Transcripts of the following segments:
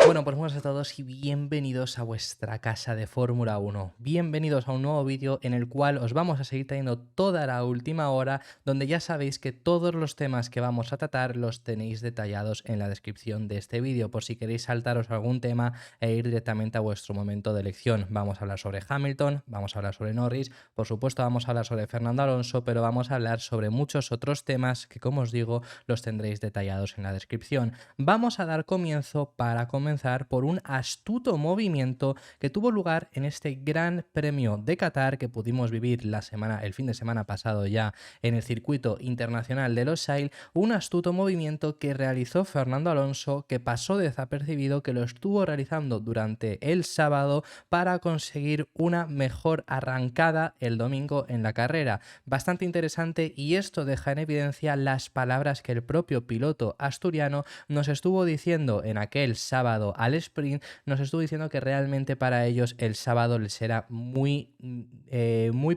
Bueno, pues buenas a todos y bienvenidos a vuestra casa de Fórmula 1. Bienvenidos a un nuevo vídeo en el cual os vamos a seguir trayendo toda la última hora, donde ya sabéis que todos los temas que vamos a tratar los tenéis detallados en la descripción de este vídeo, por si queréis saltaros algún tema e ir directamente a vuestro momento de elección. Vamos a hablar sobre Hamilton, vamos a hablar sobre Norris, por supuesto vamos a hablar sobre Fernando Alonso, pero vamos a hablar sobre muchos otros temas que, como os digo, los tendréis detallados en la descripción. Vamos a dar comienzo para comenzar por un astuto movimiento que tuvo lugar en este Gran Premio de Qatar que pudimos vivir el fin de semana pasado ya en el circuito internacional de Losail, un astuto movimiento que realizó Fernando Alonso, que pasó desapercibido, que lo estuvo realizando durante el sábado para conseguir una mejor arrancada el domingo en la carrera. Bastante interesante, y esto deja en evidencia las palabras que el propio piloto asturiano nos estuvo diciendo en aquel sábado al sprint. Nos estuvo diciendo que realmente para ellos el sábado les era muy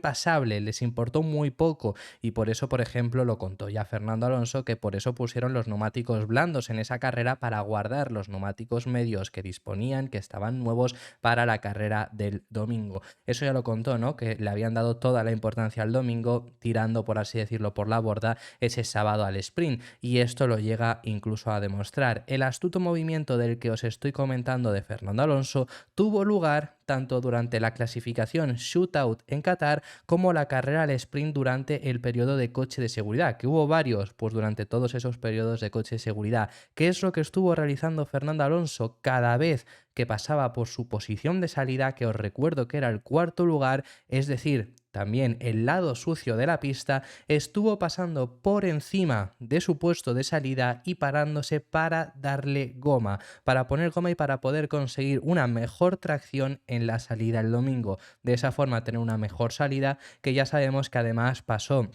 pasable, les importó muy poco, y por eso, por ejemplo, lo contó ya Fernando Alonso, que por eso pusieron los neumáticos blandos en esa carrera, para guardar los neumáticos medios que disponían, que estaban nuevos para la carrera del domingo. Eso ya lo contó, ¿no? Que le habían dado toda la importancia al domingo, tirando, por así decirlo, por la borda ese sábado al sprint, y esto lo llega incluso a demostrar. El astuto movimiento del que os estoy comentando de Fernando Alonso tuvo lugar tanto durante la clasificación shootout en Qatar como la carrera al sprint durante el periodo de coche de seguridad, que hubo varios, pues durante todos esos periodos de coche de seguridad. ¿Qué es lo que estuvo realizando Fernando Alonso cada vez que pasaba por su posición de salida, que os recuerdo que era el cuarto lugar, es decir, también el lado sucio de la pista? Estuvo pasando por encima de su puesto de salida y parándose para darle goma, para poner goma y para poder conseguir una mejor tracción en la salida el domingo. De esa forma tener una mejor salida, que ya sabemos que además pasó,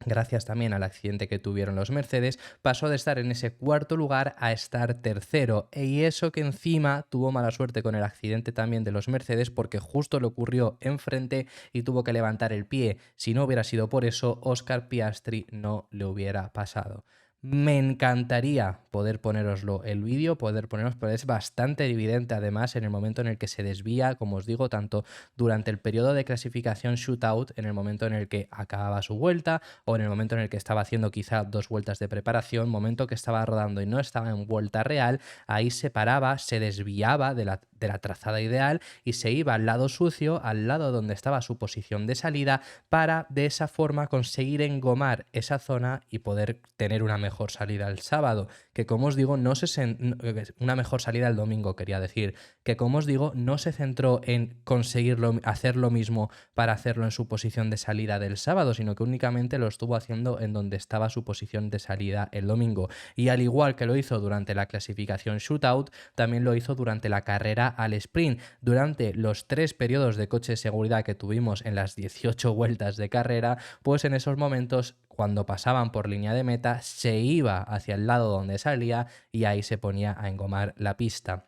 gracias también al accidente que tuvieron los Mercedes, pasó de estar en ese cuarto lugar a estar tercero. Y eso que encima tuvo mala suerte con el accidente también de los Mercedes, porque justo le ocurrió enfrente y tuvo que levantar el pie. Si no hubiera sido por eso, Oscar Piastri no le hubiera pasado. Me encantaría poder poneroslo el vídeo, pero es bastante evidente además en el momento en el que se desvía, como os digo, tanto durante el periodo de clasificación shootout, en el momento en el que acababa su vuelta, o en el momento en el que estaba haciendo quizá 2 vueltas de preparación, momento que estaba rodando y no estaba en vuelta real. Ahí se paraba, se desviaba de la trazada ideal y se iba al lado sucio, al lado donde estaba su posición de salida, para de esa forma conseguir engomar esa zona y poder tener una mejor salida el sábado, que, como os digo, una mejor salida el domingo, quería decir, que, como os digo, no se centró en conseguirlo, hacer lo mismo para hacerlo en su posición de salida del sábado, sino que únicamente lo estuvo haciendo en donde estaba su posición de salida el domingo. Y al igual que lo hizo durante la clasificación shootout, también lo hizo durante la carrera al sprint. Durante los 3 periodos de coche de seguridad que tuvimos en las 18 vueltas de carrera, pues en esos momentos, cuando pasaban por línea de meta, se iba hacia el lado donde salía y ahí se ponía a engomar la pista.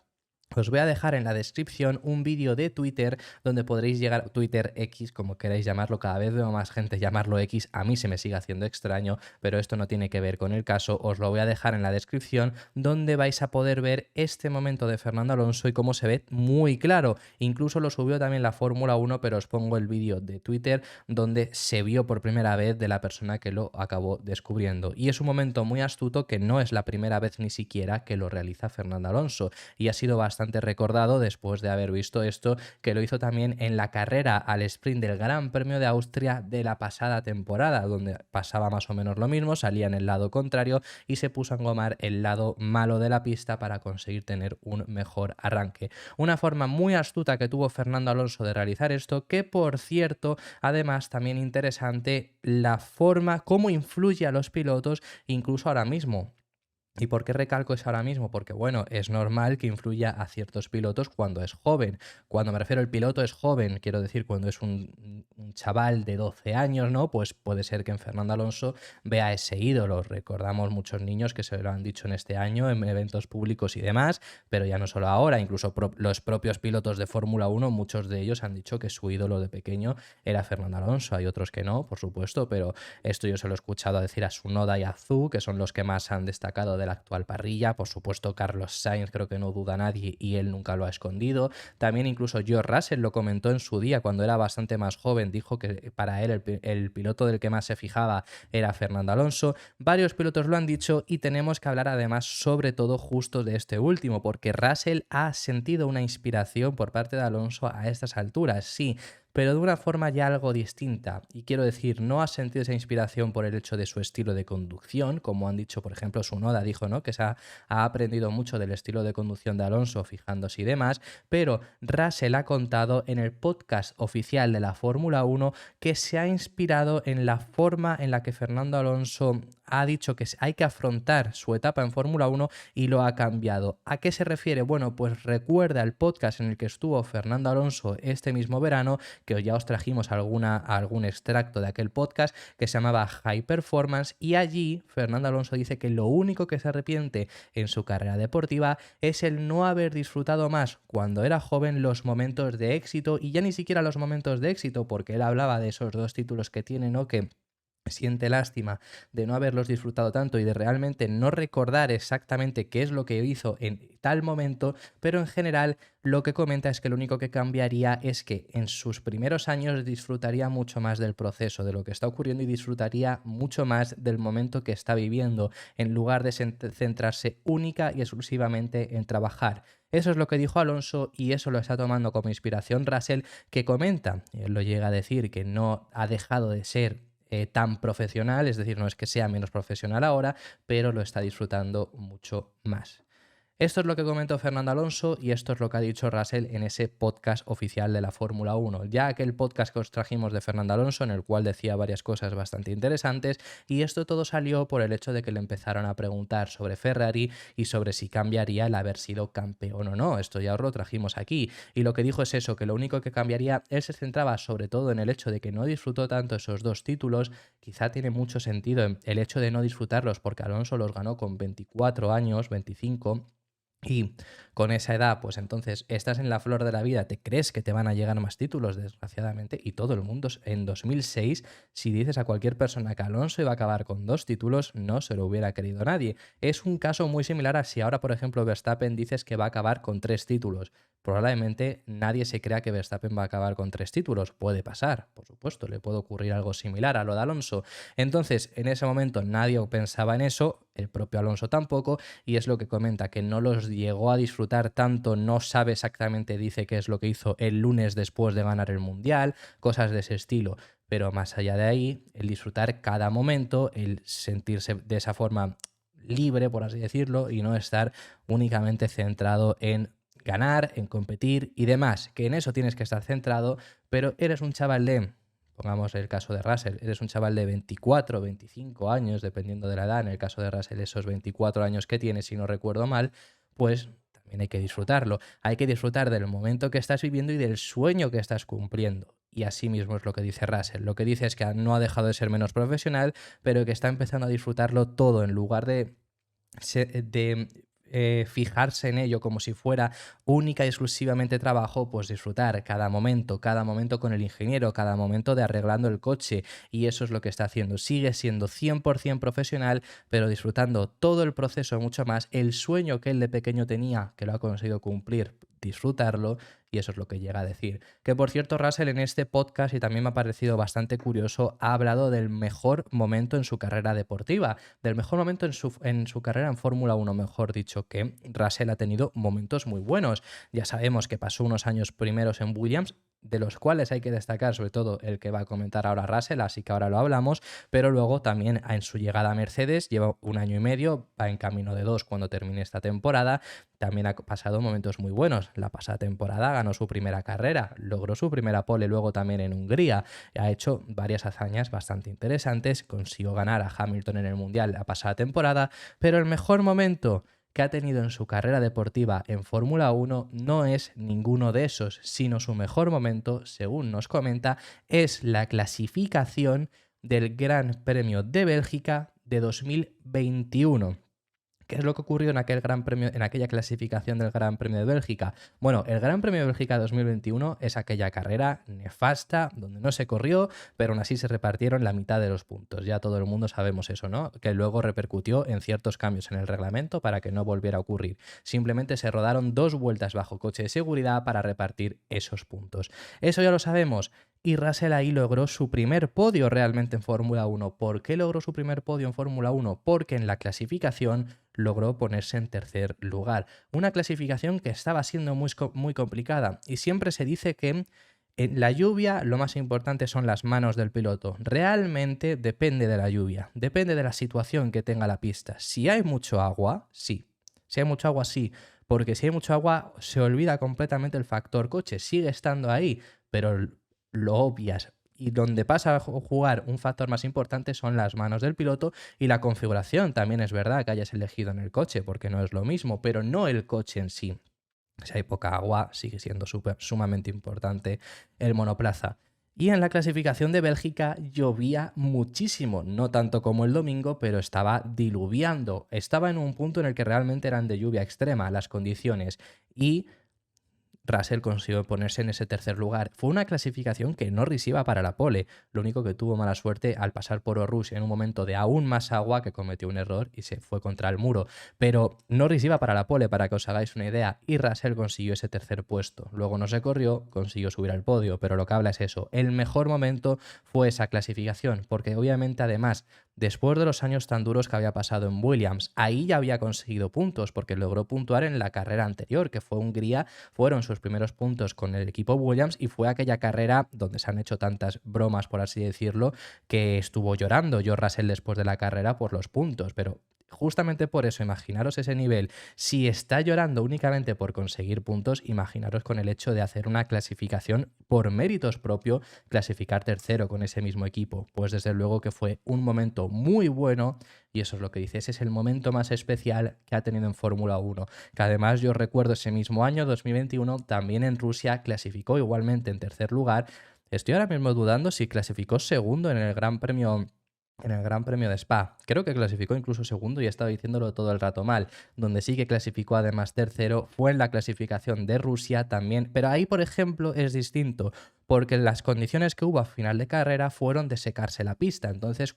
Os voy a dejar en la descripción un vídeo de Twitter donde podréis llegar, Twitter X, como queráis llamarlo, cada vez veo más gente llamarlo X, a mí se me sigue haciendo extraño, pero esto no tiene que ver con el caso. Os lo voy a dejar en la descripción, donde vais a poder ver este momento de Fernando Alonso y cómo se ve muy claro. Incluso lo subió también la Fórmula 1, pero os pongo el vídeo de Twitter donde se vio por primera vez de la persona que lo acabó descubriendo. Y es un momento muy astuto, que no es la primera vez ni siquiera que lo realiza Fernando Alonso, y ha sido bastante recordado después de haber visto esto, que lo hizo también en la carrera al sprint del Gran Premio de Austria de la pasada temporada, donde pasaba más o menos lo mismo, salía en el lado contrario y se puso a engomar el lado malo de la pista para conseguir tener un mejor arranque. Una forma muy astuta que tuvo Fernando Alonso de realizar esto, que, por cierto, además también interesante la forma cómo influye a los pilotos incluso ahora mismo. ¿Y por qué recalco eso ahora mismo? Porque, bueno, es normal que influya a ciertos pilotos cuando es joven. Cuando me refiero al piloto es joven, quiero decir cuando es un chaval de 12 años, ¿no? Pues puede ser que en Fernando Alonso vea ese ídolo. Recordamos muchos niños que se lo han dicho en este año en eventos públicos y demás, pero ya no solo ahora, incluso los propios pilotos de Fórmula 1, muchos de ellos han dicho que su ídolo de pequeño era Fernando Alonso. Hay otros que no, por supuesto, pero esto yo se lo he escuchado decir a Tsunoda y a Zhou, que son los que más han destacado de la actual parrilla. Por supuesto, Carlos Sainz creo que no duda nadie y él nunca lo ha escondido. También incluso George Russell lo comentó en su día cuando era bastante más joven, dijo que para él el piloto del que más se fijaba era Fernando Alonso. Varios pilotos lo han dicho y tenemos que hablar además sobre todo justo de este último, porque Russell ha sentido una inspiración por parte de Alonso a estas alturas, sí, pero de una forma ya algo distinta. Y quiero decir, no ha sentido esa inspiración por el hecho de su estilo de conducción, como han dicho, por ejemplo, Tsunoda dijo, ¿no?, que ha aprendido mucho del estilo de conducción de Alonso fijándose y demás, pero Russell ha contado en el podcast oficial de la Fórmula 1 que se ha inspirado en la forma en la que Fernando Alonso ha dicho que hay que afrontar su etapa en Fórmula 1 y lo ha cambiado. ¿A qué se refiere? Bueno, pues recuerda el podcast en el que estuvo Fernando Alonso este mismo verano, que ya os trajimos algún extracto de aquel podcast que se llamaba High Performance, y allí Fernando Alonso dice que lo único que se arrepiente en su carrera deportiva es el no haber disfrutado más cuando era joven los momentos de éxito, y ya ni siquiera los momentos de éxito, porque él hablaba de esos 2 títulos que tiene, ¿no?, que siente lástima de no haberlos disfrutado tanto y de realmente no recordar exactamente qué es lo que hizo en tal momento, pero en general lo que comenta es que lo único que cambiaría es que en sus primeros años disfrutaría mucho más del proceso, de lo que está ocurriendo, y disfrutaría mucho más del momento que está viviendo, en lugar de centrarse única y exclusivamente en trabajar. Eso es lo que dijo Alonso y eso lo está tomando como inspiración Russell, que comenta, él lo llega a decir, que no ha dejado de ser tan profesional, es decir, no es que sea menos profesional ahora, pero lo está disfrutando mucho más. Esto es lo que comentó Fernando Alonso y esto es lo que ha dicho Russell en ese podcast oficial de la Fórmula 1. Ya aquel podcast que os trajimos de Fernando Alonso, en el cual decía varias cosas bastante interesantes, y esto todo salió por el hecho de que le empezaron a preguntar sobre Ferrari y sobre si cambiaría el haber sido campeón o no. Esto ya os lo trajimos aquí. Y lo que dijo es eso, que lo único que cambiaría, él se centraba sobre todo en el hecho de que no disfrutó tanto esos 2 títulos. Quizá tiene mucho sentido el hecho de no disfrutarlos porque Alonso los ganó con 24 años, 25. Y con esa edad, pues entonces estás en la flor de la vida, te crees que te van a llegar más títulos, desgraciadamente, y todo el mundo en 2006, si dices a cualquier persona que Alonso iba a acabar con 2 títulos, no se lo hubiera querido nadie. Es un caso muy similar a si ahora, por ejemplo, Verstappen dices que va a acabar con 3 títulos. Probablemente nadie se crea que Verstappen va a acabar con 3 títulos. Puede pasar, por supuesto, le puede ocurrir algo similar a lo de Alonso. Entonces, en ese momento nadie pensaba en eso, el propio Alonso tampoco, y es lo que comenta, que no los llegó a disfrutar tanto, no sabe exactamente, dice, qué es lo que hizo el lunes después de ganar el Mundial, cosas de ese estilo. Pero más allá de ahí, el disfrutar cada momento, el sentirse de esa forma libre, por así decirlo, y no estar únicamente centrado en ganar, en competir y demás, que en eso tienes que estar centrado, pero eres un chaval de, pongamos el caso de Russell, eres un chaval de 24, 25 años, dependiendo de la edad, en el caso de Russell esos 24 años que tiene, si no recuerdo mal, pues también hay que disfrutarlo. Hay que disfrutar del momento que estás viviendo y del sueño que estás cumpliendo. Y así mismo es lo que dice Russell. Lo que dice es que no ha dejado de ser menos profesional, pero que está empezando a disfrutarlo todo en lugar de fijarse en ello como si fuera única y exclusivamente trabajo, pues disfrutar cada momento con el ingeniero, cada momento de arreglando el coche, y eso es lo que está haciendo. Sigue siendo 100% profesional, pero disfrutando todo el proceso mucho más, el sueño que él de pequeño tenía, que lo ha conseguido cumplir, disfrutarlo, y eso es lo que llega a decir. Que por cierto, Russell en este podcast, y también me ha parecido bastante curioso, ha hablado del mejor momento en su carrera deportiva, del mejor momento en su carrera en Fórmula 1, mejor dicho, que Russell ha tenido momentos muy buenos. Ya sabemos que pasó unos años primeros en Williams, de los cuales hay que destacar sobre todo el que va a comentar ahora Russell, así que ahora lo hablamos, pero luego también en su llegada a Mercedes, lleva 1 año y medio, va en camino de 2 cuando termine esta temporada, también ha pasado momentos muy buenos. La pasada temporada ganó su primera carrera, logró su primera pole luego también en Hungría, ha hecho varias hazañas bastante interesantes, consiguió ganar a Hamilton en el Mundial la pasada temporada, pero el mejor momento que ha tenido en su carrera deportiva en Fórmula 1 no es ninguno de esos, sino su mejor momento, según nos comenta, es la clasificación del Gran Premio de Bélgica de 2021. ¿Qué es lo que ocurrió en aquel Gran Premio, en aquella clasificación del Gran Premio de Bélgica? Bueno, el Gran Premio de Bélgica 2021 es aquella carrera nefasta donde no se corrió, pero aún así se repartieron la mitad de los puntos. Ya todo el mundo sabemos eso, ¿no? Que luego repercutió en ciertos cambios en el reglamento para que no volviera a ocurrir. Simplemente se rodaron 2 vueltas bajo coche de seguridad para repartir esos puntos. Eso ya lo sabemos. Y Russell ahí logró su primer podio realmente en Fórmula 1. ¿Por qué logró su primer podio en Fórmula 1? Porque en la clasificación logró ponerse en tercer lugar. Una clasificación que estaba siendo muy complicada y siempre se dice que en la lluvia lo más importante son las manos del piloto. Realmente depende de la lluvia, depende de la situación que tenga la pista. Si hay mucho agua, sí. Si hay mucho agua, sí. Porque si hay mucho agua se olvida completamente el factor coche. Sigue estando ahí, pero lo obvias. Y donde pasa a jugar un factor más importante son las manos del piloto y la configuración. También es verdad que hayas elegido en el coche, porque no es lo mismo, pero no el coche en sí. Si hay poca agua, sigue siendo sumamente importante el monoplaza. Y en la clasificación de Bélgica llovía muchísimo, no tanto como el domingo, pero estaba diluviando. Estaba en un punto en el que realmente eran de lluvia extrema las condiciones. Y Russell consiguió ponerse en ese tercer lugar. Fue una clasificación que Norris iba para la pole. Lo único que tuvo mala suerte al pasar por Eau en un momento de aún más agua, que cometió un error y se fue contra el muro. Pero Norris iba para la pole, para que os hagáis una idea, y Russell consiguió ese tercer puesto. Luego no se corrió, consiguió subir al podio, pero lo que habla es eso. El mejor momento fue esa clasificación, porque obviamente además, después de los años tan duros que había pasado en Williams, ahí ya había conseguido puntos, porque logró puntuar en la carrera anterior, que fue Hungría, fueron sus primeros puntos con el equipo Williams y fue aquella carrera donde se han hecho tantas bromas, por así decirlo, que estuvo llorando George Russell después de la carrera por los puntos, pero justamente por eso, imaginaros ese nivel. Si está llorando únicamente por conseguir puntos, imaginaros con el hecho de hacer una clasificación por méritos propios, clasificar tercero con ese mismo equipo. Pues desde luego que fue un momento muy bueno y eso es lo que dices, es el momento más especial que ha tenido en Fórmula 1. Que además yo recuerdo ese mismo año, 2021, también en Rusia clasificó igualmente en tercer lugar. Estoy ahora mismo dudando si clasificó segundo en el Gran Premio de Spa. Creo que clasificó incluso segundo y he estado diciéndolo todo el rato mal. Donde sí que clasificó además tercero fue en la clasificación de Rusia también. Pero ahí, por ejemplo, es distinto. Porque las condiciones que hubo a final de carrera fueron de secarse la pista. Entonces,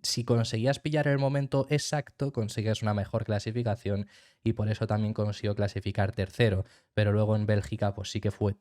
si conseguías pillar el momento exacto, conseguías una mejor clasificación y por eso también consiguió clasificar tercero. Pero luego en Bélgica, pues sí que fue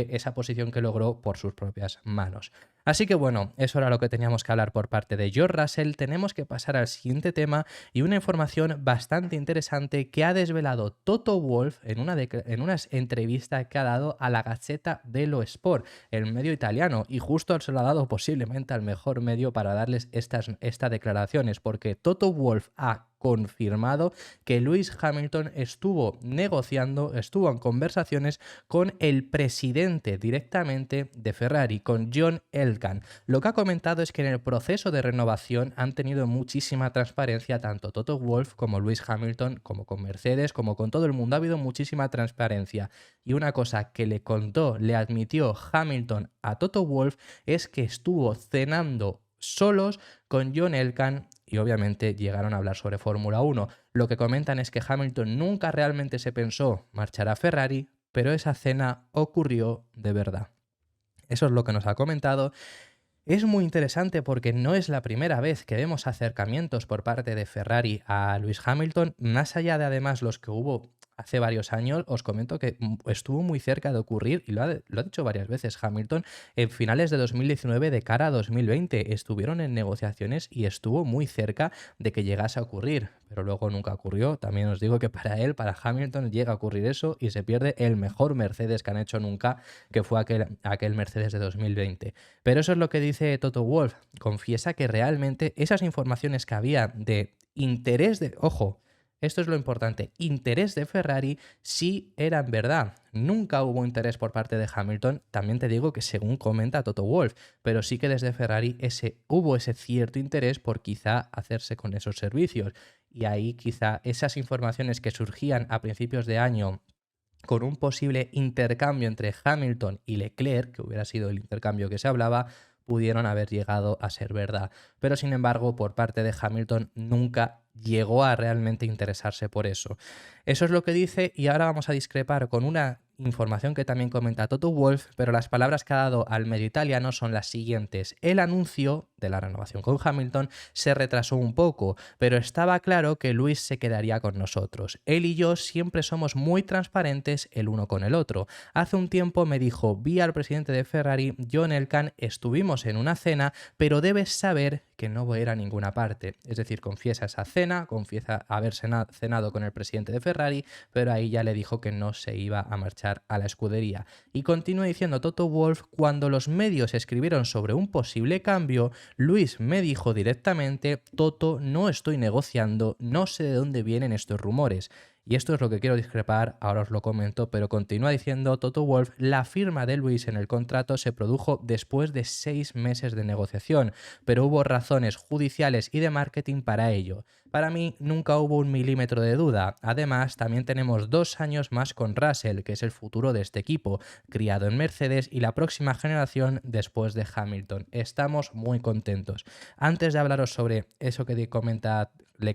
esa posición que logró por sus propias manos. Así que bueno, eso era lo que teníamos que hablar por parte de George Russell. Tenemos que pasar al siguiente tema y una información bastante interesante que ha desvelado Toto Wolff en una entrevista que ha dado a la Gazzetta dello Sport, el medio italiano, y justo se lo ha dado posiblemente al mejor medio para darles estas declaraciones, porque Toto Wolff ha confirmado que Lewis Hamilton estuvo negociando, estuvo en conversaciones con el presidente directamente de Ferrari, con John Elkann. Lo que ha comentado es que en el proceso de renovación han tenido muchísima transparencia, tanto Toto Wolff como Lewis Hamilton, como con Mercedes, como con todo el mundo. Ha habido muchísima transparencia. Y una cosa que le admitió Hamilton a Toto Wolff es que estuvo cenando solos con John Elkann y obviamente llegaron a hablar sobre Fórmula 1. Lo que comentan es que Hamilton nunca realmente se pensó marchar a Ferrari, pero esa cena ocurrió de verdad. Eso es lo que nos ha comentado. Es muy interesante porque no es la primera vez que vemos acercamientos por parte de Ferrari a Lewis Hamilton, más allá de además los que hubo hace varios años. Os comento que estuvo muy cerca de ocurrir, y lo ha dicho varias veces Hamilton, en finales de 2019 de cara a 2020. Estuvieron en negociaciones y estuvo muy cerca de que llegase a ocurrir, pero luego nunca ocurrió. También os digo que para Hamilton, llega a ocurrir eso y se pierde el mejor Mercedes que han hecho nunca, que fue aquel Mercedes de 2020. Pero eso es lo que dice Toto Wolff. Confiesa que realmente esas informaciones que había de interés ojo, esto es lo importante, interés de Ferrari sí eran verdad. Nunca hubo interés por parte de Hamilton, también te digo que según comenta Toto Wolff, pero sí que desde Ferrari hubo ese cierto interés por quizá hacerse con esos servicios. Y ahí quizá esas informaciones que surgían a principios de año con un posible intercambio entre Hamilton y Leclerc, que hubiera sido el intercambio que se hablaba, pudieron haber llegado a ser verdad. Pero sin embargo, por parte de Hamilton nunca llegó a realmente interesarse por eso. Eso es lo que dice y ahora vamos a discrepar con una información que también comenta Toto Wolff, pero las palabras que ha dado al medio italiano son las siguientes. El anuncio de la renovación con Hamilton se retrasó un poco, pero estaba claro que Luis se quedaría con nosotros. Él y yo siempre somos muy transparentes el uno con el otro. Hace un tiempo me dijo, vi al presidente de Ferrari, John Elkann, estuvimos en una cena, pero debes saber que no voy a ir a ninguna parte. Es decir, confiesa esa cena, confiesa haber cenado con el presidente de Ferrari, pero ahí ya le dijo que no se iba a marchar a la escudería. Y continúa diciendo Toto Wolff, cuando los medios escribieron sobre un posible cambio, Luis me dijo directamente, Toto, no estoy negociando, no sé de dónde vienen estos rumores. Y esto es lo que quiero discrepar, ahora os lo comento, pero continúa diciendo Toto Wolff, la firma de Luis en el contrato se produjo después de 6 meses de negociación, pero hubo razones judiciales y de marketing para ello. Para mí nunca hubo un milímetro de duda. Además, también tenemos 2 años más con Russell, que es el futuro de este equipo, criado en Mercedes y la próxima generación después de Hamilton. Estamos muy contentos. Antes de hablaros sobre eso que le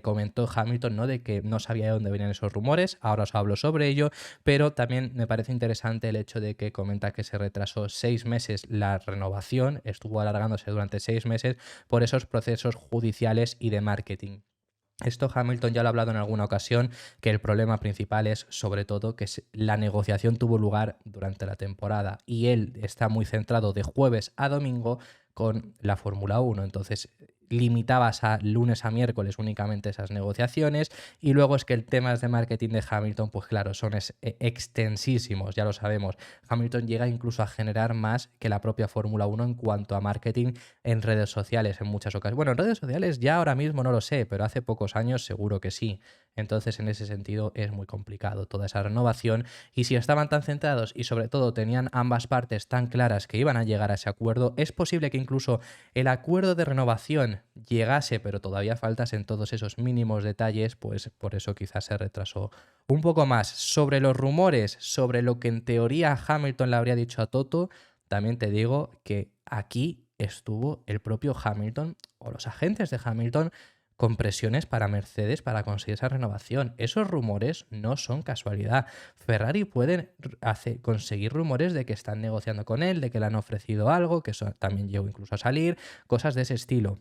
comentó Hamilton, ¿no? De que no sabía de dónde venían esos rumores, ahora os hablo sobre ello, pero también me parece interesante el hecho de que comenta que se retrasó 6 meses la renovación, estuvo alargándose durante 6 meses por esos procesos judiciales y de marketing. Esto Hamilton ya lo ha hablado en alguna ocasión, que el problema principal es sobre todo que la negociación tuvo lugar durante la temporada y él está muy centrado de jueves a domingo con la Fórmula 1, entonces limitabas a lunes a miércoles únicamente esas negociaciones y luego es que el temas de marketing de Hamilton, pues claro, son extensísimos, ya lo sabemos. Hamilton llega incluso a generar más que la propia Fórmula 1 en cuanto a marketing en redes sociales en muchas ocasiones. Bueno, en redes sociales ya ahora mismo no lo sé, pero hace pocos años seguro que sí. Entonces, en ese sentido es muy complicado toda esa renovación y si estaban tan centrados y sobre todo tenían ambas partes tan claras que iban a llegar a ese acuerdo, es posible que incluso el acuerdo de renovación llegase, pero todavía faltasen todos esos mínimos detalles, pues por eso quizás se retrasó un poco más. Sobre los rumores, sobre lo que en teoría Hamilton le habría dicho a Toto, también te digo que aquí estuvo el propio Hamilton o los agentes de Hamilton con presiones para Mercedes para conseguir esa renovación. Esos rumores no son casualidad. Ferrari puede conseguir rumores de que están negociando con él, de que le han ofrecido algo, que eso también llegó incluso a salir, cosas de ese estilo.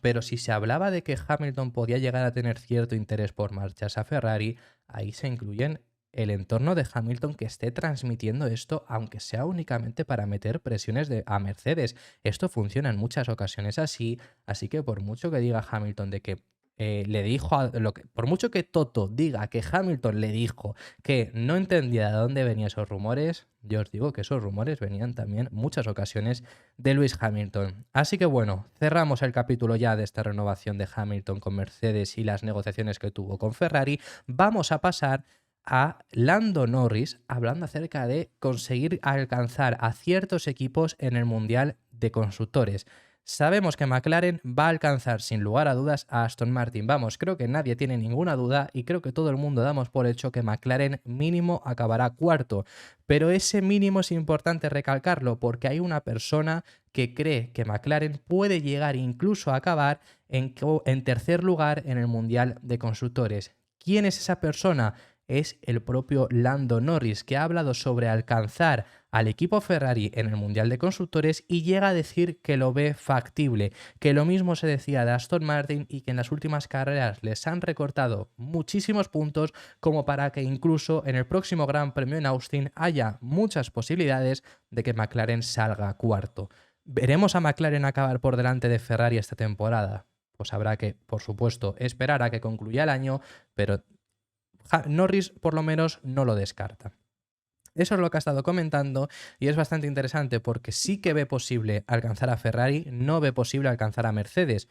Pero si se hablaba de que Hamilton podía llegar a tener cierto interés por marcharse a Ferrari, ahí se incluyen el entorno de Hamilton que esté transmitiendo esto, aunque sea únicamente para meter presiones a Mercedes. Esto funciona en muchas ocasiones así, así que por mucho que diga Hamilton de que le dijo, por mucho que Toto diga que Hamilton le dijo que no entendía de dónde venían esos rumores, yo os digo que esos rumores venían también muchas ocasiones de Lewis Hamilton. Así que bueno, cerramos el capítulo ya de esta renovación de Hamilton con Mercedes y las negociaciones que tuvo con Ferrari. Vamos a pasar a Lando Norris hablando acerca de conseguir alcanzar a ciertos equipos en el Mundial de Constructores. Sabemos que McLaren va a alcanzar sin lugar a dudas a Aston Martin. Vamos, creo que nadie tiene ninguna duda y creo que todo el mundo damos por hecho que McLaren mínimo acabará cuarto. Pero ese mínimo es importante recalcarlo porque hay una persona que cree que McLaren puede llegar incluso a acabar en tercer lugar en el Mundial de Constructores. ¿Quién es esa persona? Es el propio Lando Norris, que ha hablado sobre alcanzar al equipo Ferrari en el Mundial de Constructores y llega a decir que lo ve factible, que lo mismo se decía de Aston Martin y que en las últimas carreras les han recortado muchísimos puntos como para que incluso en el próximo Gran Premio en Austin haya muchas posibilidades de que McLaren salga cuarto. ¿Veremos a McLaren acabar por delante de Ferrari esta temporada? Pues habrá que, por supuesto, esperar a que concluya el año, pero Norris por lo menos no lo descarta. Eso es lo que ha estado comentando y es bastante interesante porque sí que ve posible alcanzar a Ferrari, no ve posible alcanzar a Mercedes,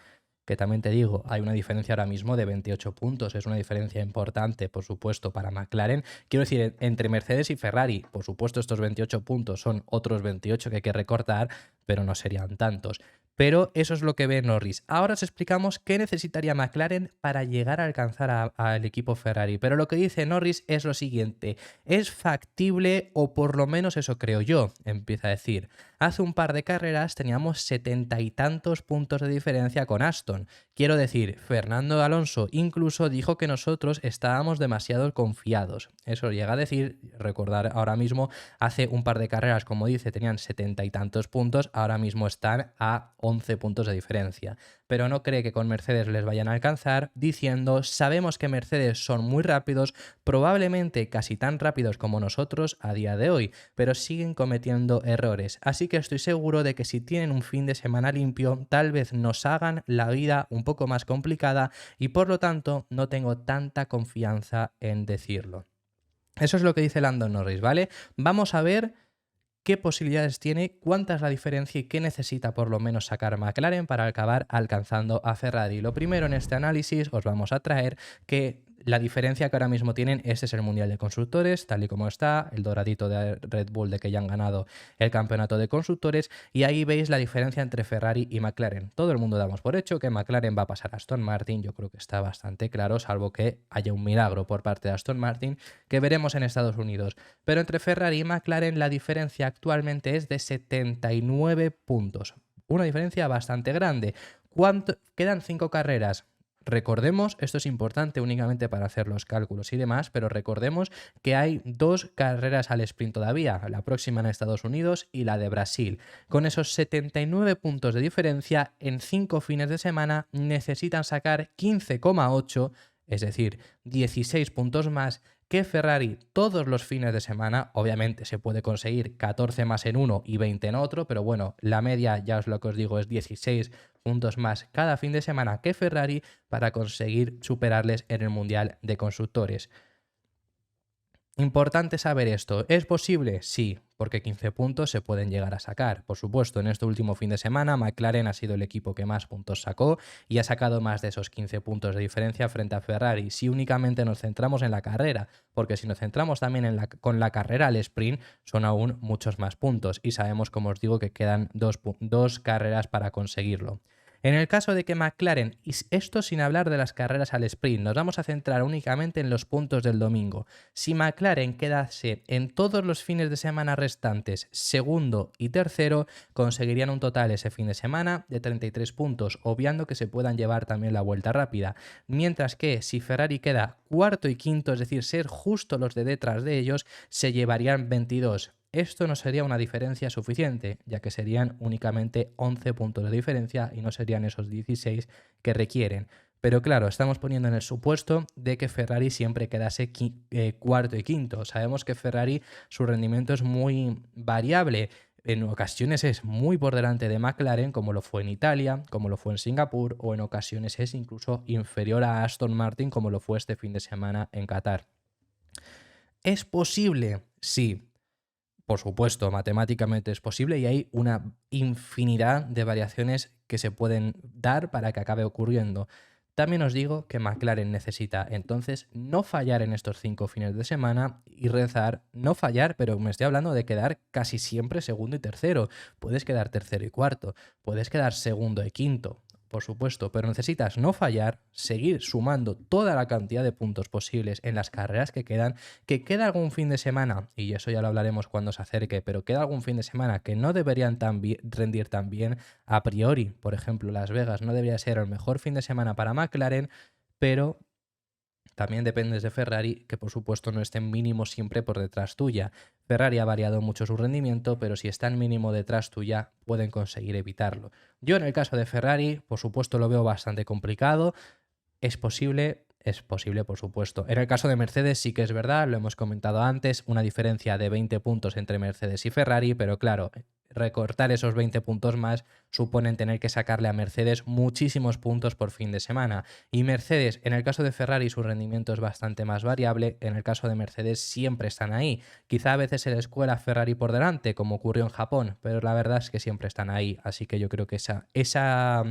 que también te digo, hay una diferencia ahora mismo de 28 puntos, es una diferencia importante, por supuesto, para McLaren. Quiero decir, entre Mercedes y Ferrari, por supuesto, estos 28 puntos son otros 28 que hay que recortar, pero no serían tantos. Pero eso es lo que ve Norris. Ahora os explicamos qué necesitaría McLaren para llegar a alcanzar al equipo Ferrari. Pero lo que dice Norris es lo siguiente: es factible, o por lo menos eso creo yo, empieza a decir. Hace un par de carreras teníamos 70 y tantos puntos de diferencia con Aston. Quiero decir, Fernando Alonso incluso dijo que nosotros estábamos demasiado confiados. Eso llega a decir, recordar ahora mismo, hace un par de carreras, como dice, tenían 70 y tantos puntos, ahora mismo están a 11 puntos de diferencia. Pero no cree que con Mercedes les vayan a alcanzar, diciendo: sabemos que Mercedes son muy rápidos, probablemente casi tan rápidos como nosotros a día de hoy, pero siguen cometiendo errores. Así que estoy seguro de que si tienen un fin de semana limpio, tal vez nos hagan la vida un poco más complicada y por lo tanto no tengo tanta confianza en decirlo. Eso es lo que dice Lando Norris, ¿vale? Vamos a ver qué posibilidades tiene, cuánta es la diferencia y qué necesita por lo menos sacar McLaren para acabar alcanzando a Ferrari. Lo primero en este análisis os vamos a traer que la diferencia que ahora mismo tienen, este es el Mundial de Constructores, tal y como está, el doradito de Red Bull de que ya han ganado el campeonato de constructores, y ahí veis la diferencia entre Ferrari y McLaren. Todo el mundo damos por hecho que McLaren va a pasar a Aston Martin, yo creo que está bastante claro, salvo que haya un milagro por parte de Aston Martin, que veremos en Estados Unidos. Pero entre Ferrari y McLaren la diferencia actualmente es de 79 puntos, una diferencia bastante grande. Quedan 5 carreras. Recordemos, esto es importante únicamente para hacer los cálculos y demás, pero recordemos que hay 2 carreras al sprint todavía, la próxima en Estados Unidos y la de Brasil. Con esos 79 puntos de diferencia, en 5 fines de semana necesitan sacar 15,8, es decir, 16 puntos más que Ferrari todos los fines de semana. Obviamente se puede conseguir 14 más en uno y 20 en otro, pero bueno, la media, ya os lo que os digo, es 16 puntos más cada fin de semana que Ferrari para conseguir superarles en el Mundial de Constructores. Importante saber esto. ¿Es posible? Sí, porque 15 puntos se pueden llegar a sacar. Por supuesto, en este último fin de semana McLaren ha sido el equipo que más puntos sacó y ha sacado más de esos 15 puntos de diferencia frente a Ferrari. Si únicamente nos centramos en la carrera, porque si nos centramos también con la carrera al sprint, son aún muchos más puntos y sabemos, como os digo, que quedan dos carreras para conseguirlo. En el caso de que McLaren, y esto sin hablar de las carreras al sprint, nos vamos a centrar únicamente en los puntos del domingo. Si McLaren quedase en todos los fines de semana restantes segundo y tercero, conseguirían un total ese fin de semana de 33 puntos, obviando que se puedan llevar también la vuelta rápida. Mientras que si Ferrari queda cuarto y quinto, es decir, ser justo los de detrás de ellos, se llevarían 22. Esto no sería una diferencia suficiente, ya que serían únicamente 11 puntos de diferencia y no serían esos 16 que requieren. Pero claro, estamos poniendo en el supuesto de que Ferrari siempre quedase cuarto y quinto. Sabemos que Ferrari, su rendimiento es muy variable. En ocasiones es muy por delante de McLaren, como lo fue en Italia, como lo fue en Singapur, o en ocasiones es incluso inferior a Aston Martin, como lo fue este fin de semana en Qatar. ¿Es posible? Sí. Por supuesto, matemáticamente es posible y hay una infinidad de variaciones que se pueden dar para que acabe ocurriendo. También os digo que McLaren necesita entonces no fallar en estos 5 fines de semana y rezar, no fallar, pero me estoy hablando de quedar casi siempre segundo y tercero. Puedes quedar tercero y cuarto, puedes quedar segundo y quinto, por supuesto, pero necesitas no fallar, seguir sumando toda la cantidad de puntos posibles en las carreras que quedan, que queda algún fin de semana, y eso ya lo hablaremos cuando se acerque, pero queda algún fin de semana que no deberían rendir tan bien a priori. Por ejemplo, Las Vegas no debería ser el mejor fin de semana para McLaren, pero también dependes de Ferrari, que por supuesto no estén mínimo siempre por detrás tuya. Ferrari ha variado mucho su rendimiento, pero si están mínimo detrás tuya, pueden conseguir evitarlo. Yo en el caso de Ferrari, por supuesto lo veo bastante complicado. Es posible por supuesto. En el caso de Mercedes sí que es verdad, lo hemos comentado antes, una diferencia de 20 puntos entre Mercedes y Ferrari, pero claro, recortar esos 20 puntos más suponen tener que sacarle a Mercedes muchísimos puntos por fin de semana. Y Mercedes, en el caso de Ferrari su rendimiento es bastante más variable, en el caso de Mercedes siempre están ahí. Quizá a veces se les cuela a Ferrari por delante, como ocurrió en Japón, pero la verdad es que siempre están ahí, así que yo creo que esa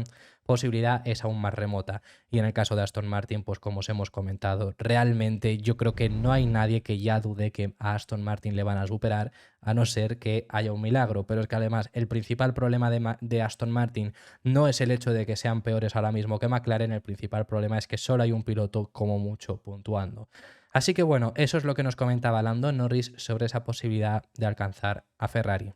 posibilidad es aún más remota. Y en el caso de Aston Martin, pues como os hemos comentado, realmente yo creo que no hay nadie que ya dude que a Aston Martin le van a superar, a no ser que haya un milagro. Pero es que además el principal problema de Aston Martin no es el hecho de que sean peores ahora mismo que McLaren, el principal problema es que solo hay un piloto como mucho puntuando. Así que bueno, eso es lo que nos comentaba Lando Norris sobre esa posibilidad de alcanzar a Ferrari.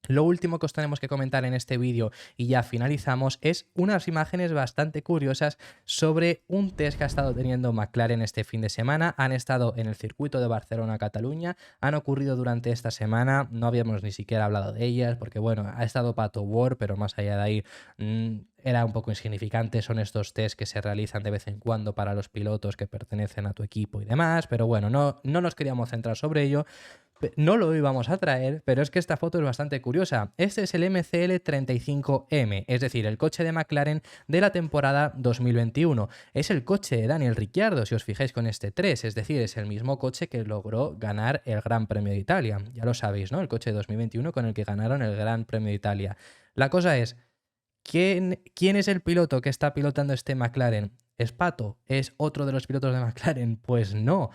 Lo último que os tenemos que comentar en este vídeo y ya finalizamos es unas imágenes bastante curiosas sobre un test que ha estado teniendo McLaren este fin de semana. Han estado en el circuito de Barcelona-Cataluña, han ocurrido durante esta semana, no habíamos ni siquiera hablado de ellas porque bueno, ha estado Pato Ward, pero más allá de ahí era un poco insignificante. Son estos test que se realizan de vez en cuando para los pilotos que pertenecen a tu equipo y demás, pero bueno, no nos queríamos centrar sobre ello. No lo íbamos a traer, pero es que esta foto es bastante curiosa. Este es el MCL 35M, es decir, el coche de McLaren de la temporada 2021. Es el coche de Daniel Ricciardo, si os fijáis con este 3, es decir, es el mismo coche que logró ganar el Gran Premio de Italia. Ya lo sabéis, ¿no? El coche de 2021 con el que ganaron el Gran Premio de Italia. La cosa es, ¿quién es el piloto que está pilotando este McLaren? ¿Es Pato? ¿Es otro de los pilotos de McLaren? Pues no.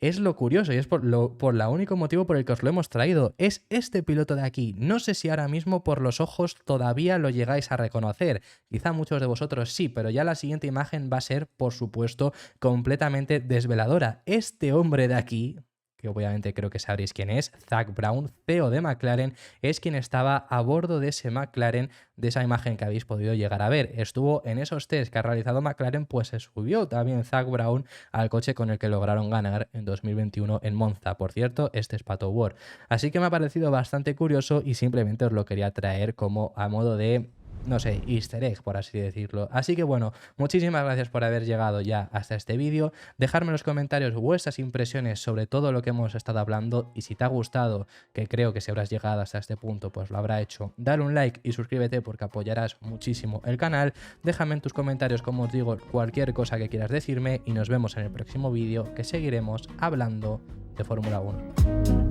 Es lo curioso y es por el único motivo por el que os lo hemos traído. Es este piloto de aquí. No sé si ahora mismo por los ojos todavía lo llegáis a reconocer. Quizá muchos de vosotros sí, pero ya la siguiente imagen va a ser, por supuesto, completamente desveladora. Este hombre de aquí, que obviamente creo que sabréis quién es, Zak Brown, CEO de McLaren, es quien estaba a bordo de ese McLaren, de esa imagen que habéis podido llegar a ver. Estuvo en esos test que ha realizado McLaren, pues se subió también Zak Brown al coche con el que lograron ganar en 2021 en Monza. Por cierto, este es Pato Ward. Así que me ha parecido bastante curioso y simplemente os lo quería traer como a modo de, no sé, easter egg, por así decirlo. Así que bueno, muchísimas gracias por haber llegado ya hasta este vídeo. Dejadme en los comentarios vuestras impresiones sobre todo lo que hemos estado hablando y si te ha gustado, que creo que si habrás llegado hasta este punto pues lo habrá hecho, dale un like y suscríbete porque apoyarás muchísimo el canal. Déjame en tus comentarios, como os digo, cualquier cosa que quieras decirme y nos vemos en el próximo vídeo que seguiremos hablando de Fórmula 1.